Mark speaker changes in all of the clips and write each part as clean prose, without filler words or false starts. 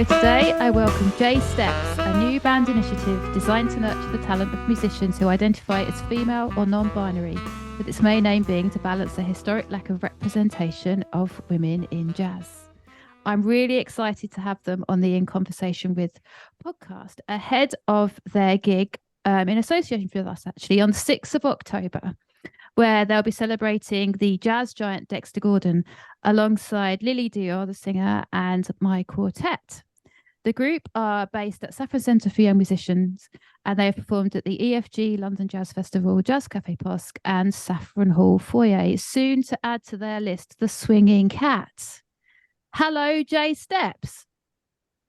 Speaker 1: So today I welcome J Steps, a new band initiative designed to nurture the talent of musicians who identify as female or non-binary, with its main aim being to balance the historic lack of representation of women in jazz. I'm really excited to have them on the In Conversation With podcast ahead of their gig in association with us, actually, on the 6th of October, where they'll be celebrating the jazz giant Dexter Gordon alongside Lily Dior, the singer, and my quartet. The group are based at Saffron Centre for Young Musicians, and they have performed at the EFG London Jazz Festival, Jazz Café Posc, and Saffron Hall Foyer, soon to add to their list the Swinging Cat. Hello, J Steps.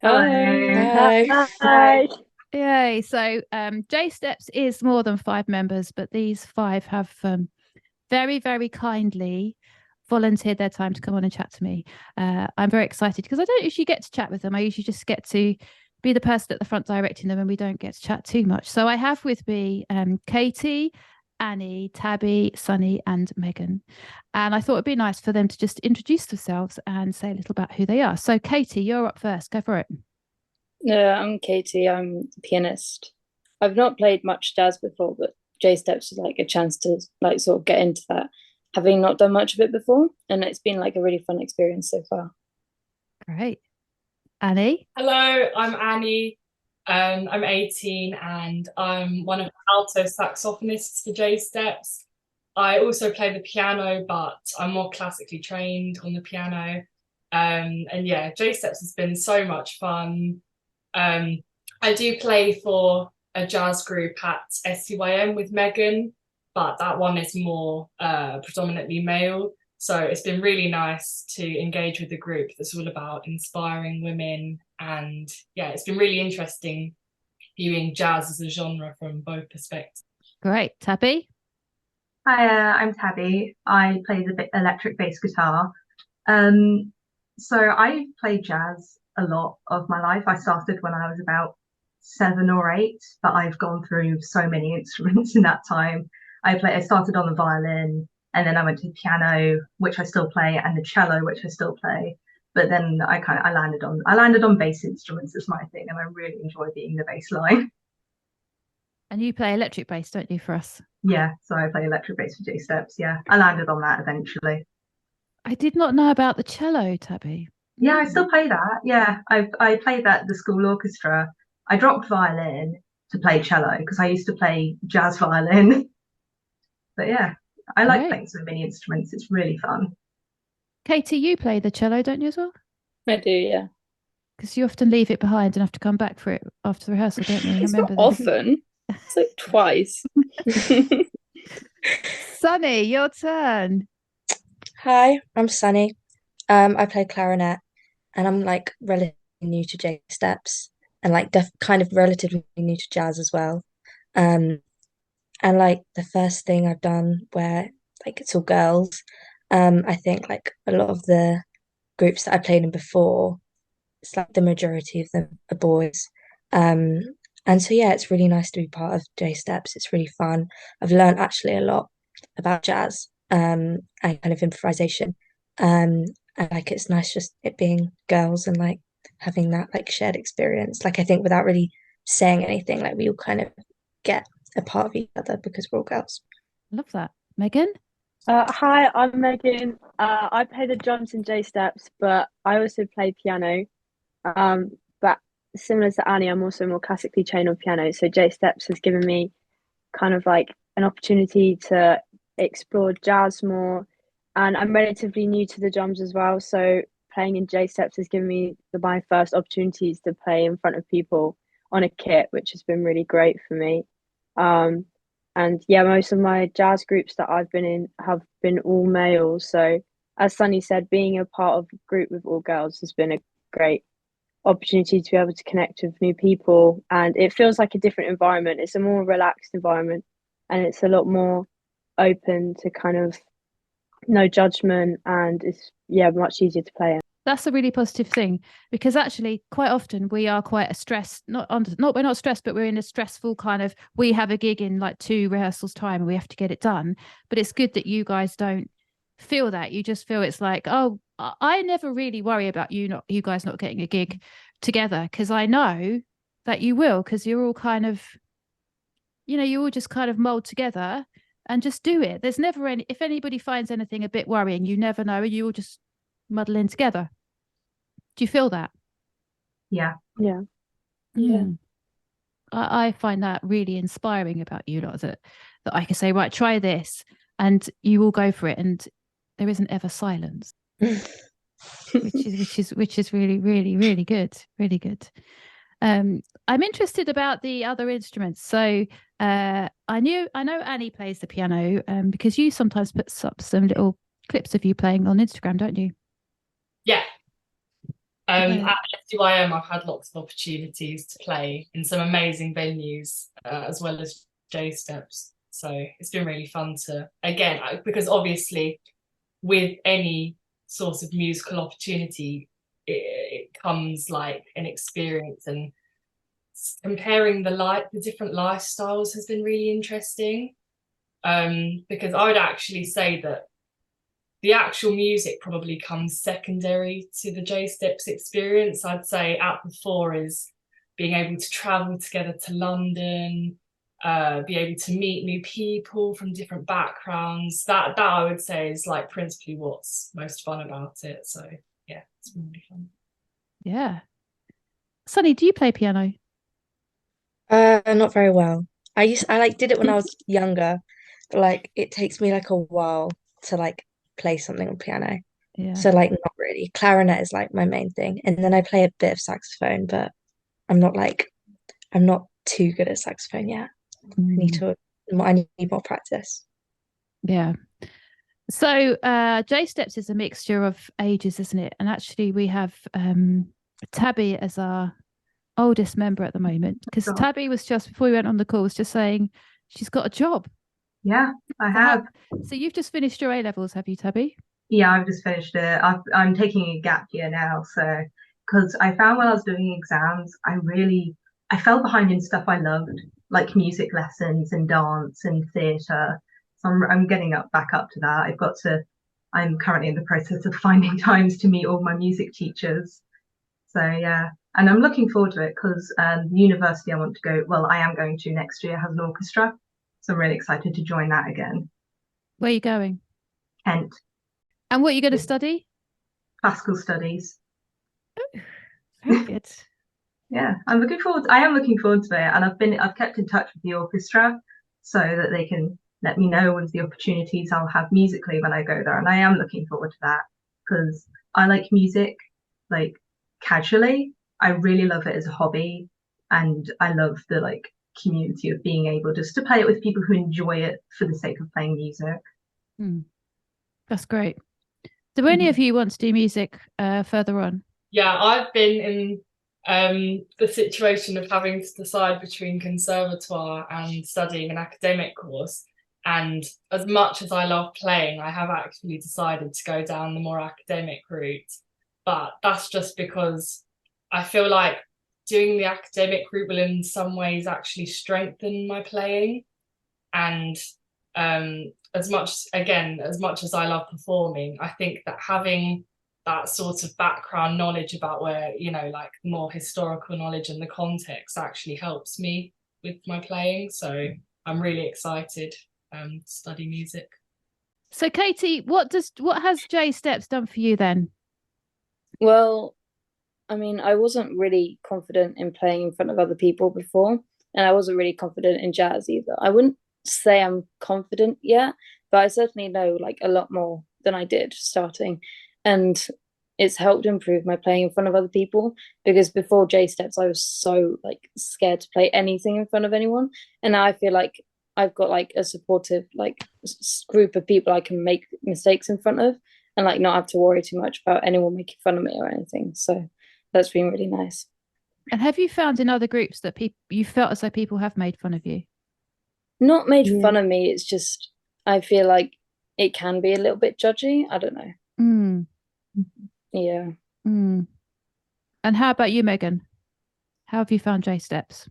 Speaker 2: Hi.
Speaker 3: Hi.
Speaker 1: Yay. So J Steps is more than 5 members, but these 5 have very, very kindly volunteered their time to come on and chat to me. I'm very excited because I don't usually get to chat with them. I usually just get to be the person at the front directing them, and we don't get to chat too much. So I have with me Katie, Annie, Tabby, Sunny, and Megan. And I thought it'd be nice for them to just introduce themselves and say a little about who they are. So Katie, you're up first. Go for it.
Speaker 2: I'm Katie. I'm the pianist. I've not played much jazz before, but J Steps was like a chance to like sort of get into that, having not done much of it before, and it's been like a really fun experience so far.
Speaker 1: Great. Annie?
Speaker 3: Hello, I'm Annie. I'm 18 and I'm one of the alto saxophonists for J Steps. I also play the piano, but I'm more classically trained on the piano. And yeah, J Steps has been so much fun. I do play for a jazz group at SCYM with Megan, but that one is more predominantly male. So it's been really nice to engage with the group that's all about inspiring women. And yeah, it's been really interesting viewing jazz as a genre from both perspectives.
Speaker 1: Great. Tabby?
Speaker 4: Hi, I'm Tabby. I play the electric bass guitar. So I played jazz a lot of my life. I started when I was about 7 or 8, but I've gone through so many instruments in that time. I started on the violin, and then I went to the piano, which I still play, and the cello, which I still play. But then I landed on bass instruments as my thing, and I really enjoy being the bass line.
Speaker 1: And you play electric bass, don't you, for us?
Speaker 4: Yeah, so I play electric bass for J Steps. Yeah, I landed on that eventually.
Speaker 1: I did not know about the cello, Tabby.
Speaker 4: Yeah, I still play that. Yeah, I played that at the school orchestra. I dropped violin to play cello because I used to play jazz violin. But yeah, I like playing so many instruments. It's really fun.
Speaker 1: Katie, you play the cello, don't you, as well?
Speaker 2: I do, yeah.
Speaker 1: Because you often leave it behind and have to come back for it after the rehearsal, don't you?
Speaker 2: It's not often. It's like twice.
Speaker 1: Sunny, your turn.
Speaker 5: Hi, I'm Sunny. I play clarinet, and I'm like relatively new to J Steps, and like kind of relatively new to jazz as well. And like the first thing I've done where like it's all girls, I think like a lot of the groups that I played in before, it's like the majority of them are boys. And so yeah, it's really nice to be part of J Steps. It's really fun. I've learned actually a lot about jazz and kind of improvisation. And like it's nice just it being girls and like having that like shared experience. Like I think without really saying anything, like we all kind of get a part of each other because we're all girls.
Speaker 1: Love that. Megan?
Speaker 6: Hi, I'm Megan. I play the drums in J Steps, but I also play piano. But similar to Annie, I'm also more classically trained on piano. So J Steps has given me kind of like an opportunity to explore jazz more. And I'm relatively new to the drums as well. So playing in J Steps has given me my first opportunities to play in front of people on a kit, which has been really great for me. And yeah, most of my jazz groups that I've been in have been all males. So as Sunny said, being a part of a group with all girls has been a great opportunity to be able to connect with new people. And it feels like a different environment. It's a more relaxed environment, and it's a lot more open to kind of no judgment, and it's much easier to play in.
Speaker 1: That's a really positive thing, because actually quite often we are quite a stressed, we're not stressed, but we're in a stressful kind of, we have a gig in like 2 rehearsals time and we have to get it done. But it's good that you guys don't feel that. You just feel it's like, oh, I never really worry about you guys not getting a gig together, because I know that you will, because you're all kind of, you all just kind of mold together and just do it. There's never any, if anybody finds anything a bit worrying, you never know, you all just muddle in together. Do you feel that?
Speaker 4: Yeah.
Speaker 6: Yeah.
Speaker 1: I find that really inspiring about you lot, that I can say, right, try this, and you all go for it, and there isn't ever silence, which is really, really, really good, really good. I'm interested about the other instruments. So I know Annie plays the piano, because you sometimes put up some little clips of you playing on Instagram, don't you?
Speaker 3: Yeah. At SUIM, I've had lots of opportunities to play in some amazing venues, as well as J Steps. So it's been really fun to, again, because obviously with any sort of musical opportunity, it comes like an experience, and comparing the different lifestyles has been really interesting. Because I would actually say that the actual music probably comes secondary to the J Steps experience. I'd say at the fore is being able to travel together to London, be able to meet new people from different backgrounds. That I would say is like principally what's most fun about it. So yeah, it's been really fun.
Speaker 1: Yeah. Sunny, do you play piano?
Speaker 5: Not very well. I like did it when I was younger, but like it takes me like a while to like play something on piano.
Speaker 1: Yeah.
Speaker 5: So like not really. Clarinet is like my main thing. And then I play a bit of saxophone, but I'm not too good at saxophone yet. I need more practice.
Speaker 1: Yeah. So J Steps is a mixture of ages, isn't it? And actually we have Tabby as our oldest member at the moment, because Tabby was just, before we went on the call, was just saying she's got a job.
Speaker 4: Yeah, I have.
Speaker 1: So you've just finished your A levels, have you, Tabby?
Speaker 4: Yeah, I've just finished it. I'm taking a gap year now, so because I found when I was doing exams, I fell behind in stuff I loved, like music lessons and dance and theatre. So I'm getting back up to that. I'm currently in the process of finding times to meet all my music teachers. So yeah, and I'm looking forward to it because the university I want to go, well, I am going to next year, has an orchestra, so I'm really excited to join that again.
Speaker 1: Where are you going?
Speaker 4: Kent.
Speaker 1: And what are you going to study?
Speaker 4: Classical studies.
Speaker 1: Oh, very good.
Speaker 4: Yeah, I am looking forward to it, and I've kept in touch with the orchestra so that they can let me know of the opportunities I'll have musically when I go there, and I am looking forward to that because I like music like casually. I really love it as a hobby, and I love the like community of being able just to play it with people who enjoy it for the sake of playing music.
Speaker 1: That's great. Do any of you want to do music further on?
Speaker 3: Yeah, I've been in the situation of having to decide between conservatoire and studying an academic course. And as much as I love playing, I have actually decided to go down the more academic route. But that's just because I feel like doing the academic route will in some ways actually strengthen my playing. And as much as I love performing, I think that having that sort of background knowledge about where, like more historical knowledge and the context actually helps me with my playing. So I'm really excited to study music.
Speaker 1: So Katie, what has J Steps done for you then?
Speaker 2: Well, I mean, I wasn't really confident in playing in front of other people before, and I wasn't really confident in jazz either. I wouldn't say I'm confident yet, but I certainly know like a lot more than I did starting. And it's helped improve my playing in front of other people, because before J Steps I was so like scared to play anything in front of anyone, and now I feel like I've got like a supportive like group of people I can make mistakes in front of and like not have to worry too much about anyone making fun of me or anything. So that's been really nice.
Speaker 1: And have you found in other groups that you felt as though people have made fun of you?
Speaker 2: Not made fun of me, it's just I feel like it can be a little bit judgy. I don't know. Yeah.
Speaker 1: And how about you, Megan? How have you found J Steps?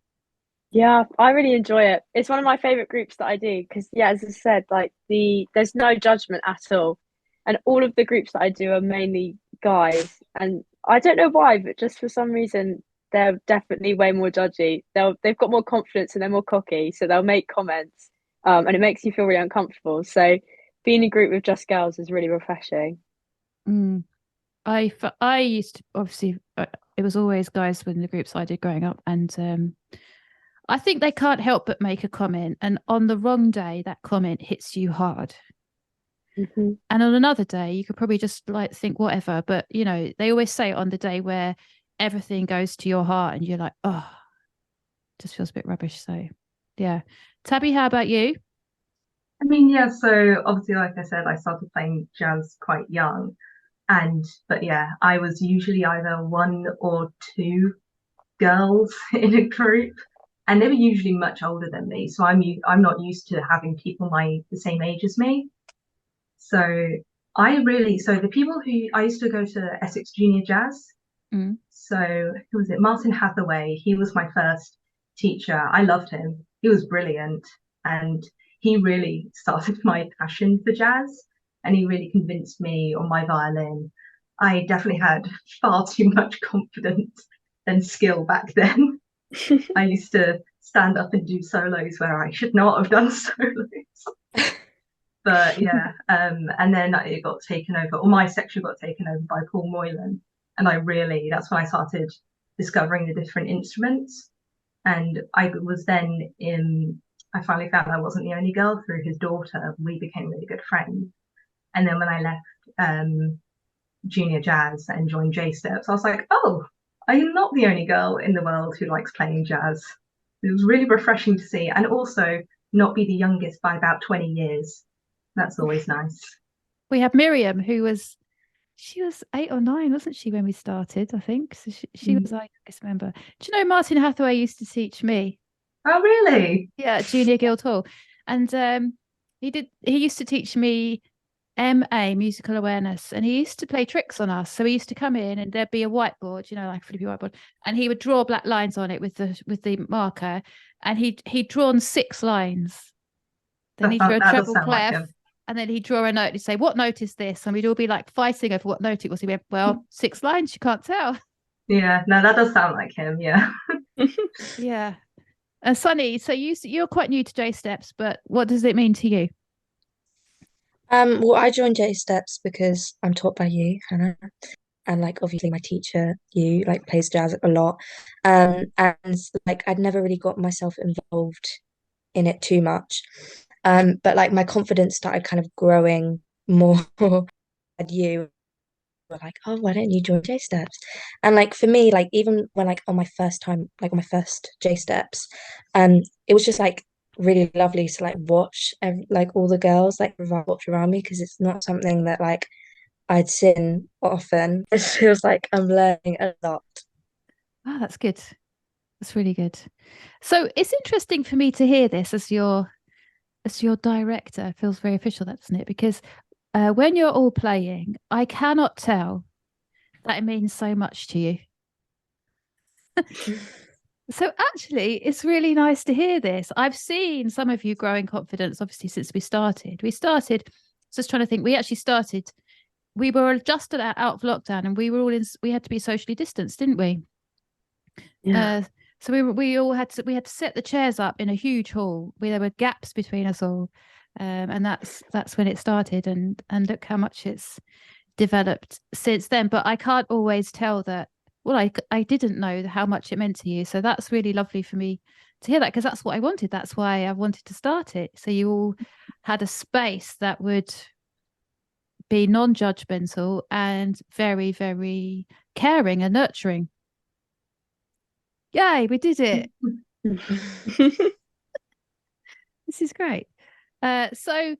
Speaker 6: Yeah, I really enjoy it. It's one of my favorite groups that I do because, yeah, as I said, like there's no judgment at all. and all of the groups that I do are mainly guys, and I don't know why, but just for some reason they're definitely way more judgy. They've got more confidence and they're more cocky, so they'll make comments, and it makes you feel really uncomfortable. So being in a group with just girls is really refreshing.
Speaker 1: Mm. I used to obviously it was always guys within the groups I did growing up, and I think they can't help but make a comment, and on the wrong day that comment hits you hard.
Speaker 6: Mm-hmm.
Speaker 1: And on another day you could probably just like think whatever, but you know, they always say on the day where everything goes to your heart and you're like, oh, just feels a bit rubbish. So yeah. Tabby, how about you?
Speaker 4: I mean, yeah, so obviously, like I said, I started playing jazz quite young. But yeah, I was usually either one or two girls in a group, and they were usually much older than me. So I'm not used to having people the same age as me. So so the people who I used to go to Essex Junior Jazz.
Speaker 1: Mm.
Speaker 4: So who was it? Martin Hathaway. He was my first teacher. I loved him. He was brilliant, and he really started my passion for jazz. And he really convinced me on my violin. I definitely had far too much confidence and skill back then. I used to stand up and do solos where I should not have done solos. But yeah, and then it got taken over, or my section got taken over by Paul Moylan. And that's when I started discovering the different instruments. And I finally found I wasn't the only girl through his daughter. We became really good friends. And then when I left junior jazz and joined J Steps, I was like, oh, I'm not the only girl in the world who likes playing jazz. It was really refreshing to see, and also not be the youngest by about 20 years. That's always nice.
Speaker 1: We have Miriam, she was 8 or 9, wasn't she, when we started? I think so. She was our youngest member. Do you know Martin Hathaway used to teach me?
Speaker 4: Oh, really?
Speaker 1: Yeah, at Junior Guildhall, and he used to teach me MA, musical awareness, and he used to play tricks on us. So he used to come in and there'd be a whiteboard, you know, like a flippy whiteboard, and he would draw black lines on it with the marker, and he'd drawn 6 lines. Then he'd draw a treble clef, like, and then he'd draw a note. He'd say, "What note is this?" And we'd all be like fighting over what note it was. He went, "Well, 6 lines, you can't tell."
Speaker 4: Yeah, no, that does sound like him. Yeah.
Speaker 1: Yeah. And Sunny, so you're quite new to J Steps, but what does it mean to you?
Speaker 5: Well, I joined J Steps because I'm taught by you, Hannah, and like obviously my teacher, you like plays jazz a lot. And like I'd never really got myself involved in it too much. But like my confidence started kind of growing more at you were like, oh, why don't you join J Steps? And like for me, like even when like on my first time, like on my first J Steps, it was just like really lovely to like watch like all the girls like watch around me because it's not something that like I'd seen often. It feels like I'm learning a lot.
Speaker 1: Oh, that's good. That's really good. So it's interesting for me to hear this as your director. It feels very official, that, doesn't it? Because when you're all playing, I cannot tell that it means so much to you. So actually, it's really nice to hear this. I've seen some of you grow in confidence, obviously, since we started. Just trying to think, we were just out of lockdown and we had to be socially distanced, didn't we?
Speaker 5: Yeah.
Speaker 1: So we had to set the chairs up in a huge hall where there were gaps between us all. And that's when it started, and look how much it's developed since then. But I can't always tell that. Well, I didn't know how much it meant to you, so that's really lovely for me to hear that, because that's what I wanted. That's why I wanted to start it, so you all had a space that would be non-judgmental and very, very caring and nurturing. Yay, we did it. This is great. So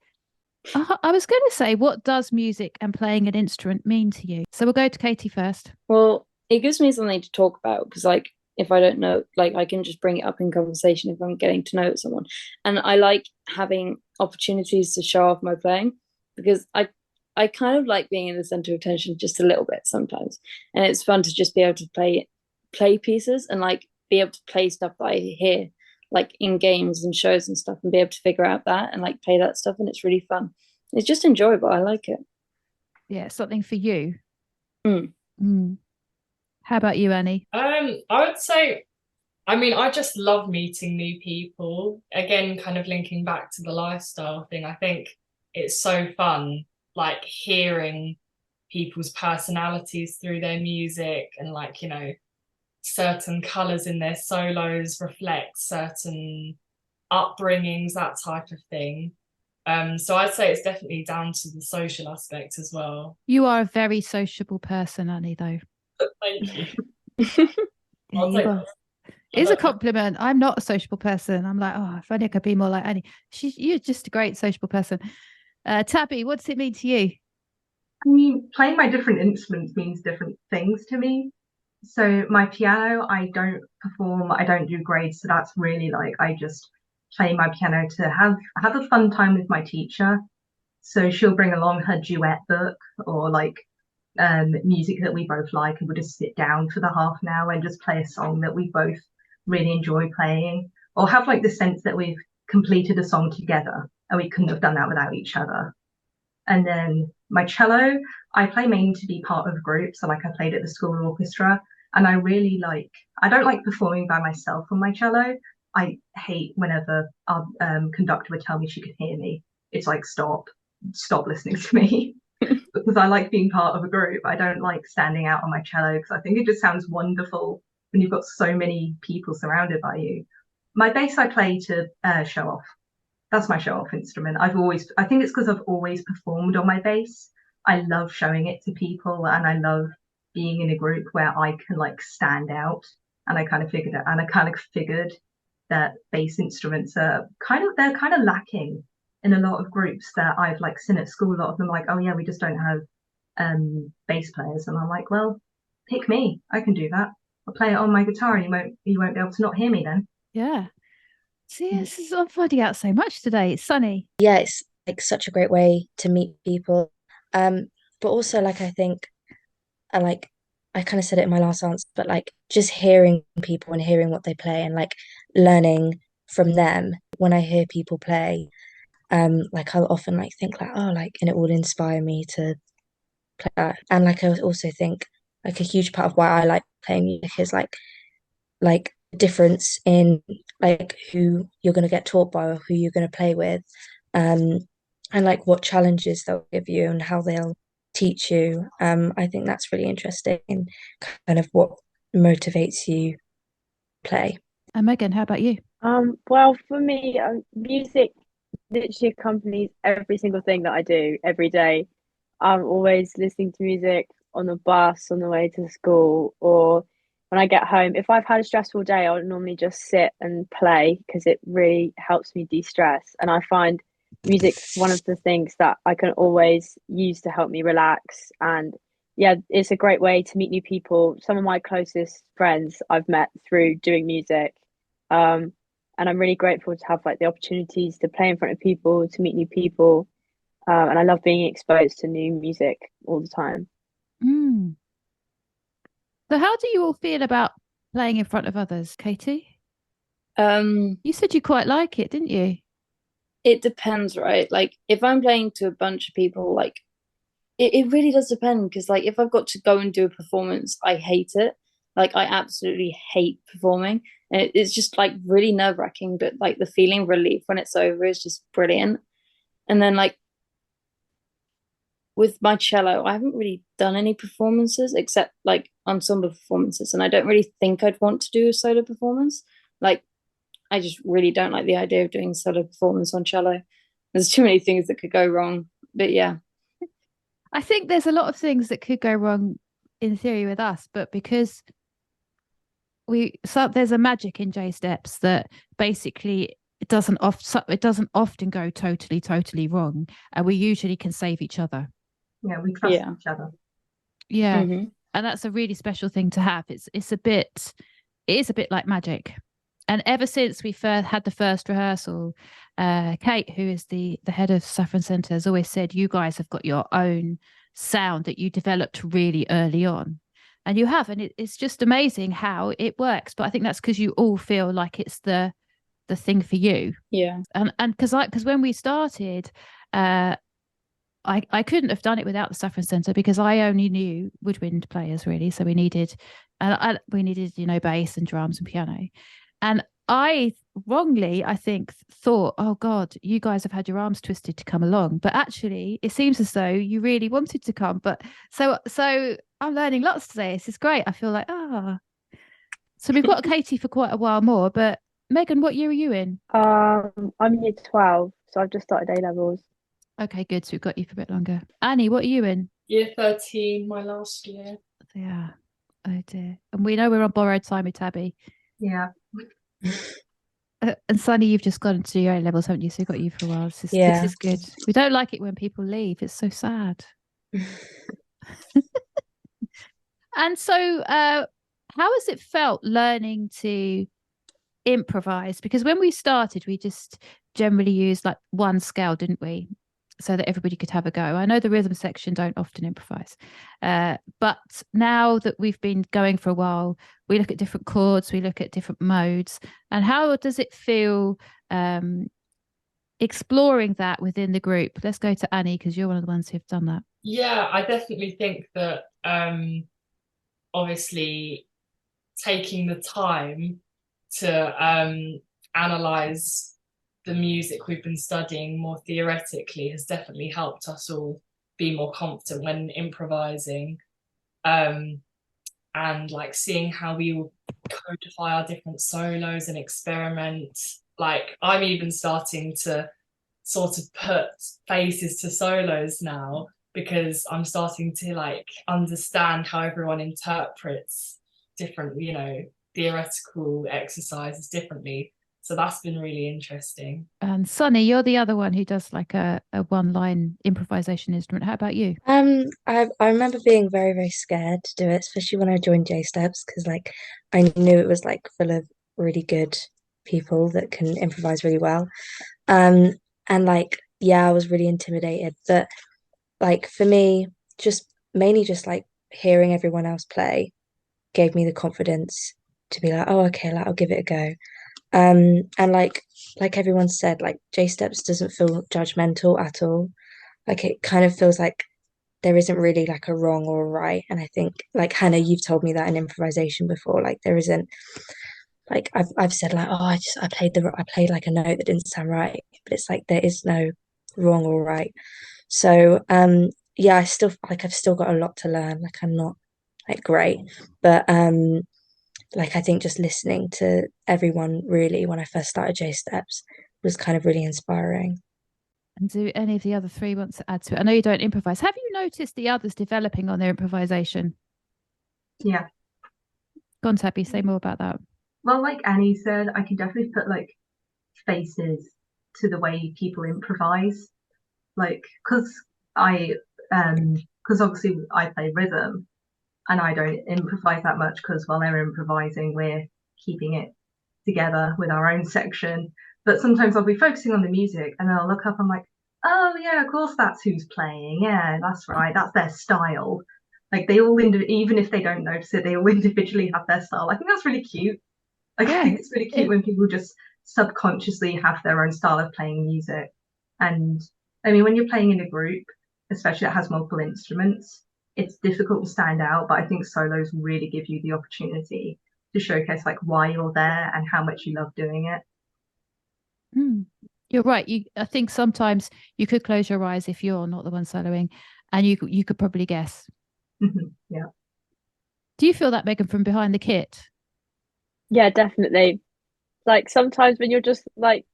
Speaker 1: I was going to say, what does music and playing an instrument mean to you? So we'll go to Katie first.
Speaker 2: Well, it gives me something to talk about because, like, if I don't know, like, I can just bring it up in conversation if I'm getting to know someone. And I like having opportunities to show off my playing because I kind of like being in the center of attention just a little bit sometimes. And it's fun to just be able to play pieces and like be able to play stuff that I hear like in games and shows and stuff and be able to figure out that and like play that stuff, and it's really fun. It's just enjoyable. I like it.
Speaker 1: Yeah, something for you.
Speaker 2: Mm.
Speaker 1: How about you, Annie?
Speaker 3: I would say, I mean, I just love meeting new people. Again, kind of linking back to the lifestyle thing, I think it's so fun, like hearing people's personalities through their music, and like, certain colours in their solos reflect certain upbringings, that type of thing. So I'd say it's definitely down to the social aspect as well.
Speaker 1: You are a very sociable person, Annie, though.
Speaker 3: Thank you.
Speaker 1: Yeah,
Speaker 3: I'll
Speaker 1: you
Speaker 3: take
Speaker 1: are.
Speaker 3: that.
Speaker 1: It's a compliment. I'm not a sociable person. I'm like, oh, if only I could be more like Annie. You're just a great sociable person. Tabby, what does it mean to you?
Speaker 4: I mean, playing my different instruments means different things to me. So my piano, I don't perform, I don't do grades, so that's really like I just play my piano to have a fun time with my teacher. So she'll bring along her duet book or like music that we both like, and we'll just sit down for the half an hour and just play a song that we both really enjoy playing, or have like the sense that we've completed a song together and we couldn't have done that without each other. And then my cello, I play mainly to be part of a group. So like I played at the school orchestra, and I don't like performing by myself on my cello. I hate whenever our conductor would tell me she could hear me. It's like, stop listening to me. Because I like being part of a group. I don't like standing out on my cello because I think it just sounds wonderful when you've got so many people surrounded by you. My bass I play to show off. That's my show off instrument. I think it's because I've always performed on my bass. I love showing it to people, and I love being in a group where I can like stand out. And I kind of figured that bass instruments they're kind of lacking in a lot of groups that I've like seen at school. A lot of them are like, oh yeah, we just don't have bass players, and I'm like, well, pick me. I can do that. I'll play it on my guitar, and you won't be able to not hear me then.
Speaker 1: Yeah. See, I'm finding out so much today. It's sunny.
Speaker 5: Yeah, it's like such a great way to meet people. But also like I think and like I kind of said it in my last answer, but like just hearing people and hearing what they play and like learning from them. When I hear people play, like I'll often like think like, oh, like, and it will inspire me to play that. And like I also think like a huge part of why I like playing music is like the difference in like who you're going to get taught by or who you're going to play with, and like what challenges they'll give you and how they'll teach you. I think that's really interesting and kind of what motivates you play.
Speaker 1: And Megan, how about you?
Speaker 6: Well, for me, music literally accompanies every single thing that I do every day. I'm always listening to music on the bus, on the way to school, or when I get home. If I've had a stressful day, I'll normally just sit and play because it really helps me de-stress. And I find music's one of the things that I can always use to help me relax. And yeah, it's a great way to meet new people. Some of my closest friends I've met through doing music. And I'm really grateful to have like the opportunities to play in front of people, to meet new people. And I love being exposed to new music all the time.
Speaker 1: Mm. So how do you all feel about playing in front of others, Katie? You said you quite like it, didn't you?
Speaker 2: It depends, right? Like if I'm playing to a bunch of people, like it really does depend, because like if I've got to go and do a performance, I hate it. Like I absolutely hate performing. And it's just like really nerve-wracking, but like the feeling of relief when it's over is just brilliant. And then like with my cello, I haven't really done any performances except like ensemble performances, and I don't really think I'd want to do a solo performance. Like I just really don't like the idea of doing a solo performance on cello. There's too many things that could go wrong. But yeah.
Speaker 1: I think there's a lot of things that could go wrong in theory with us, but because there's a magic in J Steps that basically it doesn't often go totally wrong, and we usually can save each other.
Speaker 4: Yeah, we trust each other.
Speaker 1: Yeah. Mm-hmm. And that's a really special thing to have. It is a bit like magic. And ever since we had the first rehearsal, Kate, who is the head of Saffron Centre, has always said, you guys have got your own sound that you developed really early on. And you have, and it's just amazing how it works. But I think that's because you all feel like it's the thing for you.
Speaker 2: Yeah.
Speaker 1: And because when we started, I couldn't have done it without the Saffron Centre because I only knew woodwind players really. So we needed, bass and drums and piano. And I wrongly, I think, thought, oh God, you guys have had your arms twisted to come along. But actually, it seems as though you really wanted to come. But so I'm learning lots today. This is great. I feel like, So we've got Katie for quite a while more. But Megan, what year are you in?
Speaker 6: I'm year 12, so I've just started A levels.
Speaker 1: Okay, good. So we've got you for a bit longer. Annie, what are you in?
Speaker 3: Year 13, my last year.
Speaker 1: Yeah. Oh dear. And we know we're on borrowed time with Tabby.
Speaker 4: Yeah.
Speaker 1: And Sunny, you've just gone into your A levels, haven't you? So we've got you for a while. This is good. We don't like it when people leave. It's so sad. And so how has it felt learning to improvise? Because when we started, we just generally used like one scale, didn't we? So that everybody could have a go. I know the rhythm section don't often improvise, but now that we've been going for a while, we look at different chords, we look at different modes. And how does it feel exploring that within the group? Let's go to Annie because you're one of the ones who've done that.
Speaker 3: Yeah, I definitely think that obviously taking the time to analyze the music we've been studying more theoretically has definitely helped us all be more confident when improvising, and like seeing how we will codify our different solos and experiment. Like I'm even starting to sort of put faces to solos now because I'm starting to like understand how everyone interprets different, theoretical exercises differently. So that's been really interesting.
Speaker 1: And Sunny, you're the other one who does like a one-line improvisation instrument. How about you?
Speaker 5: I remember being very, very scared to do it, especially when I joined J Steps, because like I knew it was like full of really good people that can improvise really well. And like yeah, I was really intimidated, but like for me, just mainly just like hearing everyone else play gave me the confidence to be like, oh, okay, like I'll give it a go. And like everyone said, like J Steps doesn't feel judgmental at all. Like it kind of feels like there isn't really like a wrong or a right. And I think like Hannah, you've told me that in improvisation before, like there isn't like I've said like, oh, I played like a note that didn't sound right, but it's like there is no wrong or right. So yeah, I've still got a lot to learn. Like I'm not like great, but like I think just listening to everyone really when I first started J Steps was kind of really inspiring.
Speaker 1: And do any of the other three want to add to it? I know you don't improvise. Have you noticed the others developing on their improvisation?
Speaker 4: Yeah.
Speaker 1: Go on, Tabby, say more about that.
Speaker 4: Well, like Annie said, I can definitely put like faces to the way people improvise. Like, because obviously I play rhythm and I don't improvise that much because while they're improvising, we're keeping it together with our own section. But sometimes I'll be focusing on the music and then I'll look up, I'm like, oh yeah, of course that's who's playing. Yeah, that's right. That's their style. Like they all, even if they don't notice it, they all individually have their style. I think that's really cute. Like, I think it's really cute when people just subconsciously have their own style of playing music. And I mean, when you're playing in a group, especially that has multiple instruments, it's difficult to stand out. But I think solos really give you the opportunity to showcase like why you're there and how much you love doing it.
Speaker 1: You're right. I think sometimes you could close your eyes if you're not the one soloing, and you could probably guess.
Speaker 4: Yeah.
Speaker 1: Do you feel that, Megan, from behind the kit?
Speaker 6: Yeah, definitely. Like sometimes when you're just like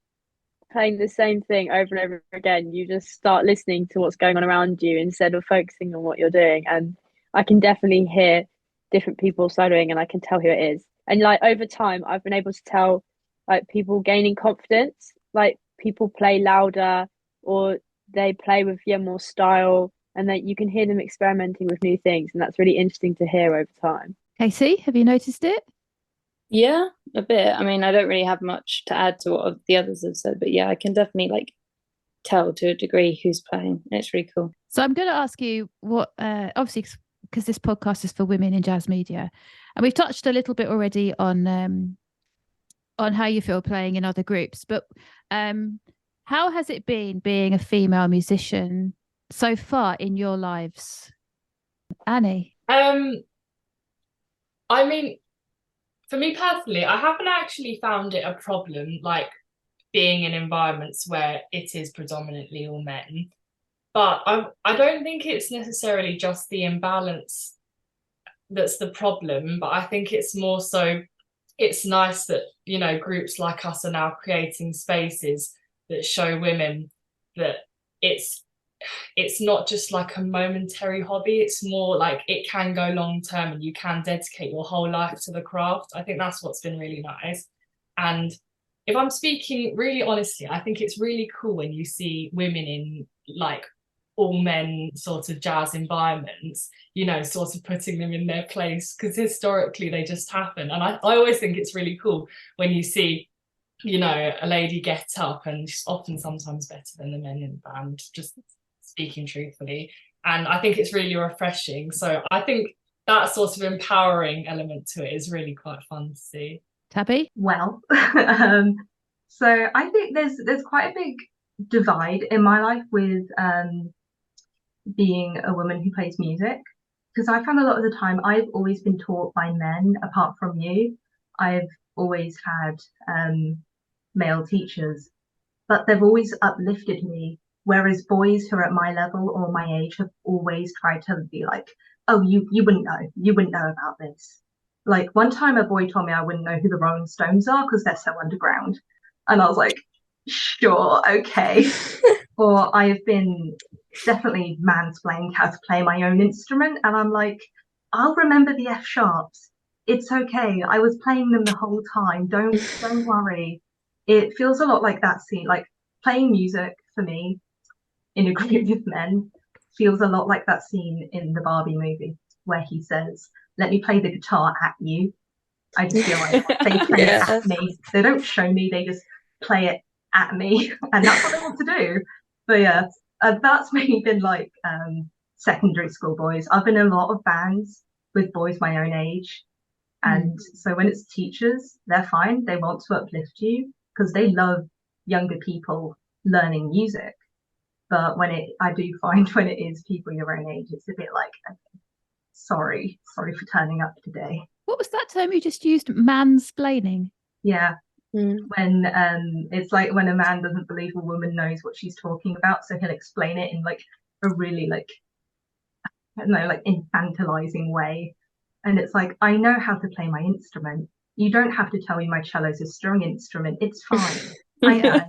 Speaker 6: playing the same thing over and over again, you just start listening to what's going on around you instead of focusing on what you're doing. And I can definitely hear different people soloing and I can tell who it is. And like over time, I've been able to tell like people gaining confidence, like people play louder or they play with more style and that you can hear them experimenting with new things. And that's really interesting to hear over time.
Speaker 1: Casey, have you noticed it?
Speaker 2: Yeah, a bit. I mean, I don't really have much to add to what the others have said, but yeah, I can definitely like tell to a degree who's playing. It's really cool.
Speaker 1: So I'm going to ask you what, obviously, because this podcast is for women in jazz media, and we've touched a little bit already on how you feel playing in other groups, but how has it been being a female musician so far in your lives? Annie?
Speaker 3: I mean, for me personally, I haven't actually found it a problem, like being in environments where it is predominantly all men. But I don't think it's necessarily just the imbalance that's the problem, but I think it's more so it's nice that, you know, groups like us are now creating spaces that show women that it's it's not just like a momentary hobby. It's more like it can go long term and you can dedicate your whole life to the craft. I think that's what's been really nice. And if I'm speaking really honestly, I think it's really cool when you see women in like all men sort of jazz environments, you know, sort of putting them in their place, because historically they just happen. And I always think it's really cool when you see, you know, a lady get up, and she's often sometimes better than the men in the band, just speaking truthfully. And I think it's really refreshing. So I think that sort of empowering element to it is really quite fun to see.
Speaker 1: Tabby?
Speaker 4: Well, so I think there's quite a big divide in my life with being a woman who plays music, because I found a lot of the time I've always been taught by men, apart from you. I've always had male teachers, but they've always uplifted me. Whereas boys who are at my level or my age have always tried to be like, oh, you wouldn't know about this. Like one time a boy told me I wouldn't know who the Rolling Stones are because they're so underground. And I was like, sure, okay. Or I have been definitely mansplained how to play my own instrument. And I'm like, I'll remember the F sharps. It's okay. I was playing them the whole time. Don't worry. It feels a lot like that scene. Like playing music for me in a group of men feels a lot like that scene in the Barbie movie where he says, let me play the guitar at you. I just feel like they play it at me. They don't show me, they just play it at me. And that's what they want to do. But yeah, that's maybe been like secondary school boys. I've been in a lot of bands with boys my own age. And so when it's teachers, they're fine. They want to uplift you because they love younger people learning music. But I do find when it is people your own age, it's a bit like, okay, sorry for turning up today.
Speaker 1: What was that term you just used? Mansplaining.
Speaker 4: Yeah. When it's like when a man doesn't believe a woman knows what she's talking about, so he'll explain it in like a really like, I don't know, like infantilizing way. And it's like, I know how to play my instrument. You don't have to tell me my cello's a string instrument. It's fine. I know.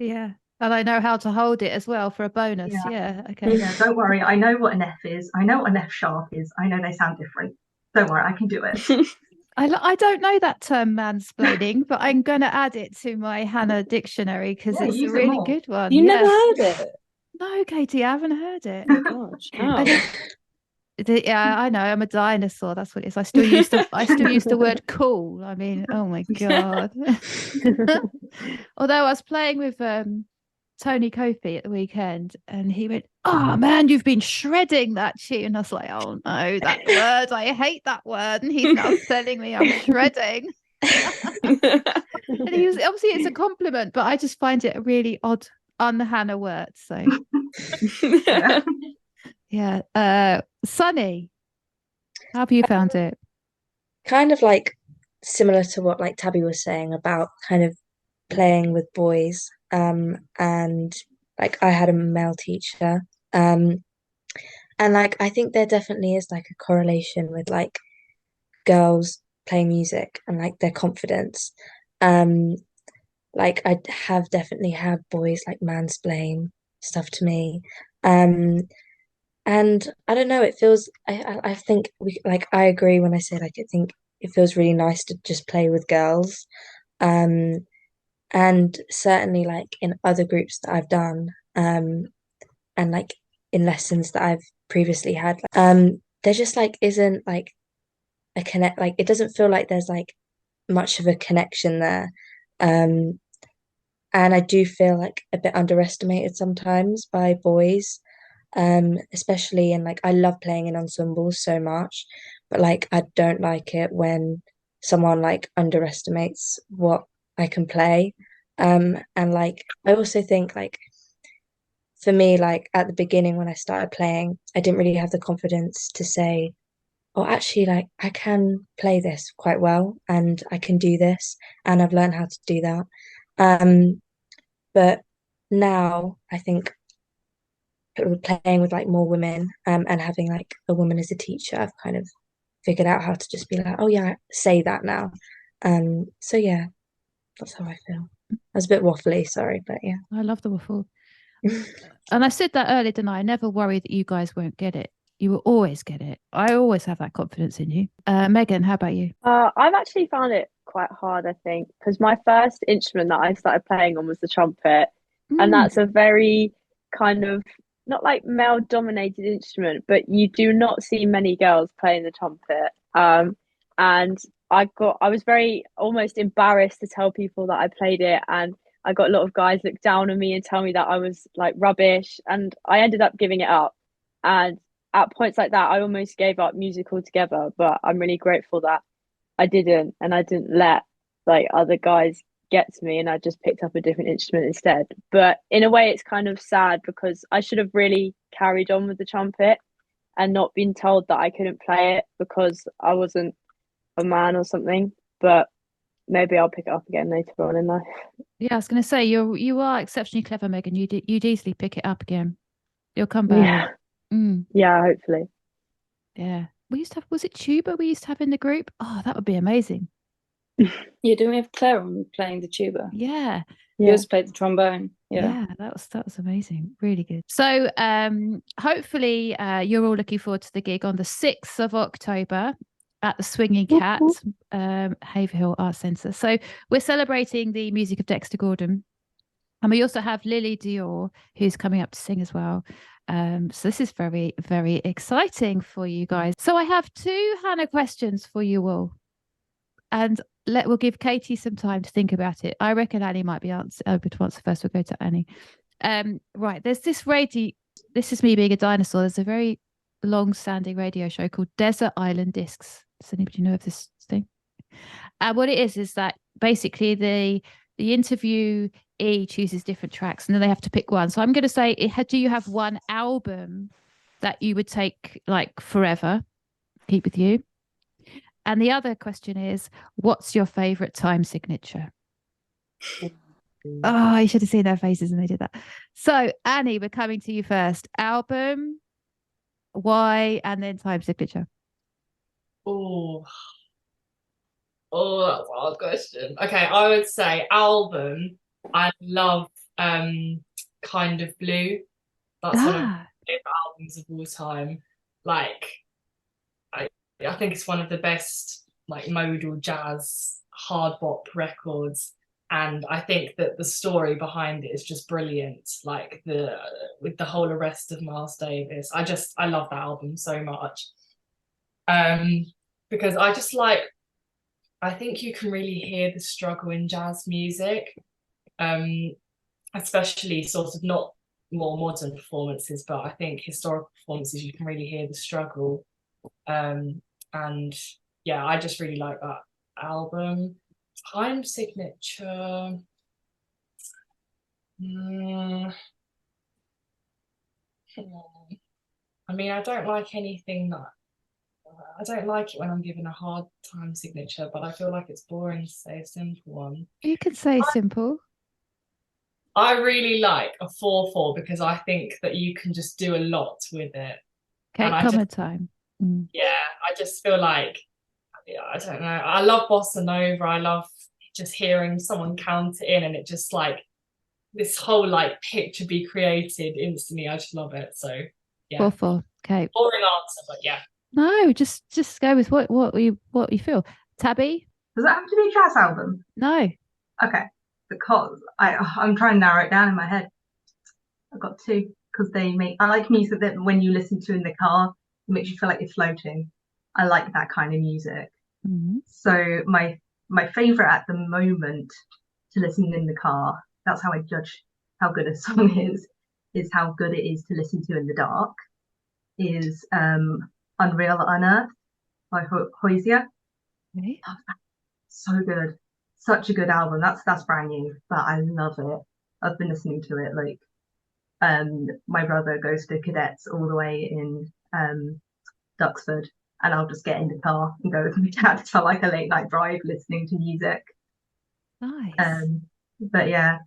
Speaker 1: Yeah. And I know how to hold it as well for a bonus. Yeah. Okay.
Speaker 4: Yeah, don't worry. I know what an F is. I know what an F sharp is. I know they sound different. Don't worry, I can do it.
Speaker 1: I don't know that term mansplaining, but I'm going to add it to my Hannah dictionary because it's a really good one.
Speaker 2: You never heard it?
Speaker 1: No, Katie, I haven't heard it.
Speaker 2: Oh gosh. Oh.
Speaker 1: Yeah, I know. I'm a dinosaur. That's what it is. I still use the word cool. I mean, oh my God. Although I was playing with Tony Kofi at the weekend and he went, oh man, you've been shredding that tune. I was like, oh no, that word, I hate that word. And he's now telling me I'm shredding. And he was obviously it's a compliment, but I just find it a really odd un-Hannah word. So yeah. Sunny, how have you found it?
Speaker 5: Kind of like similar to what like Tabby was saying about kind of playing with boys. And like I had a male teacher. And like I think there definitely is like a correlation with like girls playing music and like their confidence. Like I have definitely had boys like mansplain stuff to me. And I don't know, it feels I think we like I agree when I say like I think it feels really nice to just play with girls. And certainly like in other groups that I've done, and like in lessons that I've previously had, there just like isn't like a connect like it doesn't feel like there's like much of a connection there. And I do feel like a bit underestimated sometimes by boys. Especially in like I love playing in ensembles so much, but like I don't like it when someone like underestimates what I can play. And like I also think like for me, like at the beginning when I started playing, I didn't really have the confidence to say, oh, actually, like I can play this quite well and I can do this, and I've learned how to do that. Um, but now I think playing with like more women, and having like a woman as a teacher, I've kind of figured out how to just be like, oh yeah, say that now. So yeah, that's how I feel. I was a bit waffly, sorry, but yeah.
Speaker 1: I love the waffle. And I said that earlier, didn't I? I never worry that you guys won't get it. You will always get it. I always have that confidence in you. Megan, how about you?
Speaker 6: I've actually found it quite hard, I think, because my first instrument that I started playing on was the trumpet, and
Speaker 1: Mm.
Speaker 6: that's a very kind of not like male dominated instrument, but you do not see many girls playing the trumpet. And I was very almost embarrassed to tell people that I played it, and I got a lot of guys look down on me and tell me that I was like rubbish, and I ended up giving it up. And at points like that, I almost gave up music altogether, but I'm really grateful that I didn't, and I didn't let like other guys get to me, and I just picked up a different instrument instead. But in a way, it's kind of sad because I should have really carried on with the trumpet and not been told that I couldn't play it because I wasn't a man or something. But maybe I'll pick it up again later on in life.
Speaker 1: Yeah, I was going to say you are exceptionally clever, Megan. You'd easily pick it up again. You'll come back.
Speaker 6: Yeah,
Speaker 1: Mm,
Speaker 6: yeah, hopefully.
Speaker 1: yeah. We used to have, was it tuba we used to have in the group? Oh, that would be amazing.
Speaker 2: Yeah, didn't we have Claire on playing the tuba?
Speaker 1: Yeah.
Speaker 2: You also played the trombone. Yeah.
Speaker 1: Yeah, that was amazing. Really good. So hopefully you're all looking forward to the gig on the 6th of October at the Swinging Cat, Haverhill Arts Centre. So we're celebrating the music of Dexter Gordon. And we also have Lily Dior, who's coming up to sing as well. So this is very, very exciting for you guys. So I have 2 Hannah questions for you all. And we'll give Katie some time to think about it. I reckon Annie might be able to answer first. We'll go to Annie. Right, there's this radio. This is me being a dinosaur. There's a very long-standing radio show called Desert Island Discs. Does anybody know of this thing? And what it is that basically the interviewee chooses different tracks, and then they have to pick one. So I'm going to say, do you have one album that you would take like forever, keep with you? And the other question is, what's your favorite time signature? Oh, you should have seen their faces when they did that. So, Annie, we're coming to you first. Album, why, and then time signature.
Speaker 3: Oh, that's a hard question. Okay, I would say album. I love Kind of Blue. That's one of my favorite albums of all time. Like, I think it's one of the best like modal jazz hard bop records, and I think that the story behind it is just brilliant. Like with the whole arrest of Miles Davis, I love that album so much. Because I think you can really hear the struggle in jazz music, especially sort of not more modern performances, but I think historical performances you can really hear the struggle. And yeah, I just really like that album. Time signature. I mean, I don't like anything that I don't like it when I'm given a hard time signature, but I feel like it's boring to say a simple one.
Speaker 1: You can say simple.
Speaker 3: I really like a 4/4 because I think that you can just do a lot with it.
Speaker 1: Okay, common time.
Speaker 3: Yeah, I just feel like, yeah, I don't know. I love bossa nova. I love just hearing someone count it in, and it just like this whole like picture be created instantly. I just love it. So yeah,
Speaker 1: 4/4. Okay.
Speaker 3: Boring answer, but yeah.
Speaker 1: No, just go with what you feel. Tabby?
Speaker 4: Does that have to be a jazz album?
Speaker 1: No.
Speaker 4: Okay, because I'm trying to narrow it down in my head. I've got 2 because I like music that when you listen to in the car, it makes you feel like you're floating. I like that kind of music.
Speaker 1: Mm-hmm.
Speaker 4: So my favorite at the moment to listen in the car, that's how I judge how good a song is how good it is to listen to in the dark, is Unreal Unearthed by Qosja.
Speaker 1: Okay.
Speaker 4: So good. Such a good album. That's brand new, but I love it. I've been listening to it like my brother goes to cadets all the way in Duxford, and I'll just get in the car and go with my dad for like a late night drive listening to music.
Speaker 1: Nice.
Speaker 4: But yeah,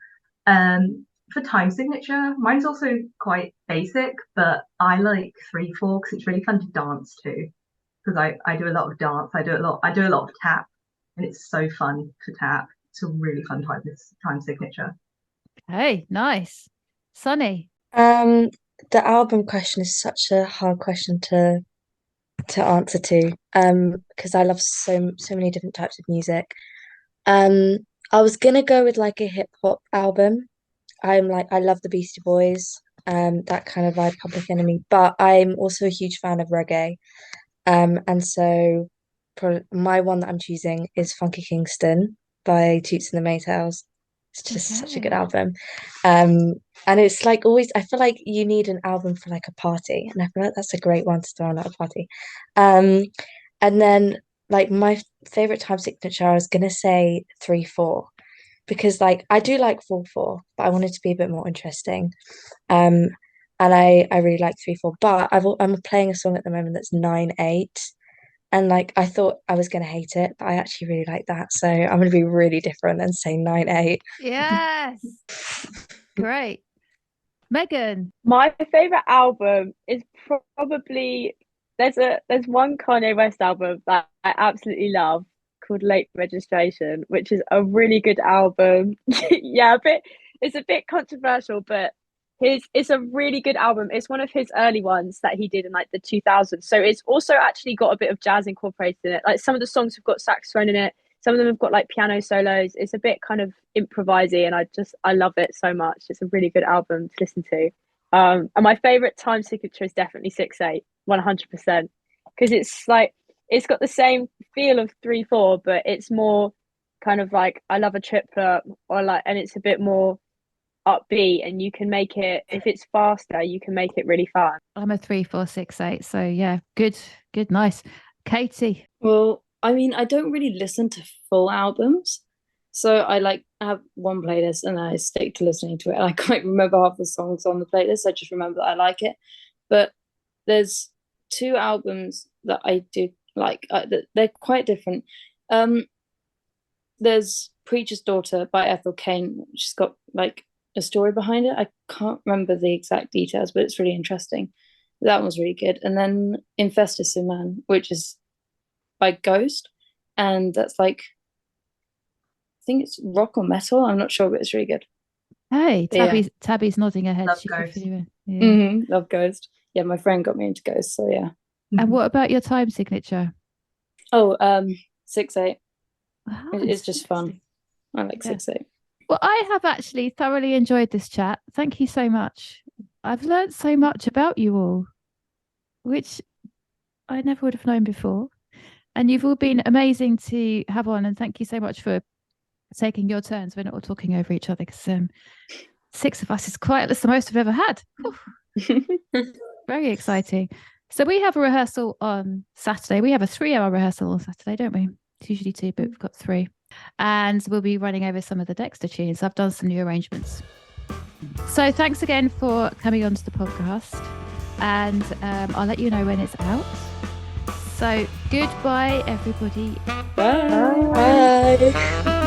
Speaker 4: for time signature, mine's also quite basic, but I like 3/4 because it's really fun to dance to. Because I do a lot of dance, I do a lot of tap, and it's so fun to tap. It's a really fun time signature.
Speaker 1: Hey, nice. Sunny.
Speaker 5: The album question is such a hard question to answer to, because I love so many different types of music. I was gonna go with like a hip hop album. I love the Beastie Boys, that kind of vibe, Public Enemy, but I'm also a huge fan of reggae. And so my one that I'm choosing is Funky Kingston by Toots and the Maytals. It's just such a good
Speaker 1: Okay.
Speaker 5: album. And it's like always, I feel like you need an album for like a party, and I feel like that's a great one to throw on at a party. And then like my favorite time signature, I was gonna say 3/4 because like I do like 4/4, but I want it to be a bit more interesting. Um, and I really like 3/4, but I'm playing a song at the moment that's 9/8, and like I thought I was gonna hate it, but I actually really like that, so I'm gonna be really different and say 9/8.
Speaker 1: Yes. Great. Megan.
Speaker 6: My favorite album is probably there's one Kanye West album that I absolutely love called Late Registration, which is a really good album. Yeah, it's a bit controversial, but it's a really good album. It's one of his early ones that he did in like the 2000s. So it's also actually got a bit of jazz incorporated in it. Like some of the songs have got saxophone in it. Some of them have got like piano solos. It's a bit kind of improvisy, and I love it so much. It's a really good album to listen to. And my favorite time signature is definitely 6/8, 100%, because it's like it's got the same feel of 3/4, but it's more kind of like I love a triplet, or like, and it's a bit more upbeat, and you can make it, if it's faster, you can make it really fun.
Speaker 1: I'm a 3/4/6/8. So yeah, good, nice. Katie.
Speaker 2: Well, I mean, I don't really listen to full albums. So I have one playlist and I stick to listening to it. I can't remember half the songs on the playlist. I just remember that I like it. But there's two albums that I do like. They're quite different. There's Preacher's Daughter by Ethel Cain, which has got like a story behind it. I can't remember the exact details, but it's really interesting. That one's really good. And then Infestus in Man, which is by Ghost, and that's like I think it's rock or metal. I'm not sure, but it's really good.
Speaker 1: Hey,
Speaker 2: Yeah.
Speaker 1: Tabby's nodding her head.
Speaker 4: Love
Speaker 1: She can
Speaker 4: Ghost.
Speaker 1: feel you. Yeah.
Speaker 2: Love Ghost. Yeah, my friend got me into Ghost, so yeah.
Speaker 1: And what about your time signature?
Speaker 2: Oh, 6/8.
Speaker 1: Wow,
Speaker 2: It's just fun. I like
Speaker 1: Yeah.
Speaker 2: 6/8.
Speaker 1: Well, I have actually thoroughly enjoyed this chat. Thank you so much. I've learned so much about you all, which I never would have known before. And you've all been amazing to have on. And thank you so much for taking your turns. We're not all talking over each other because 6 of us is quite that's the most I've ever had. Very exciting. So we have a rehearsal on Saturday. We have a 3-hour rehearsal on Saturday, don't we? It's usually 2, but we've got 3. And we'll be running over some of the Dexter tunes. I've done some new arrangements. So thanks again for coming onto the podcast. And I'll let you know when it's out. So goodbye, everybody.
Speaker 2: Bye.
Speaker 5: Bye.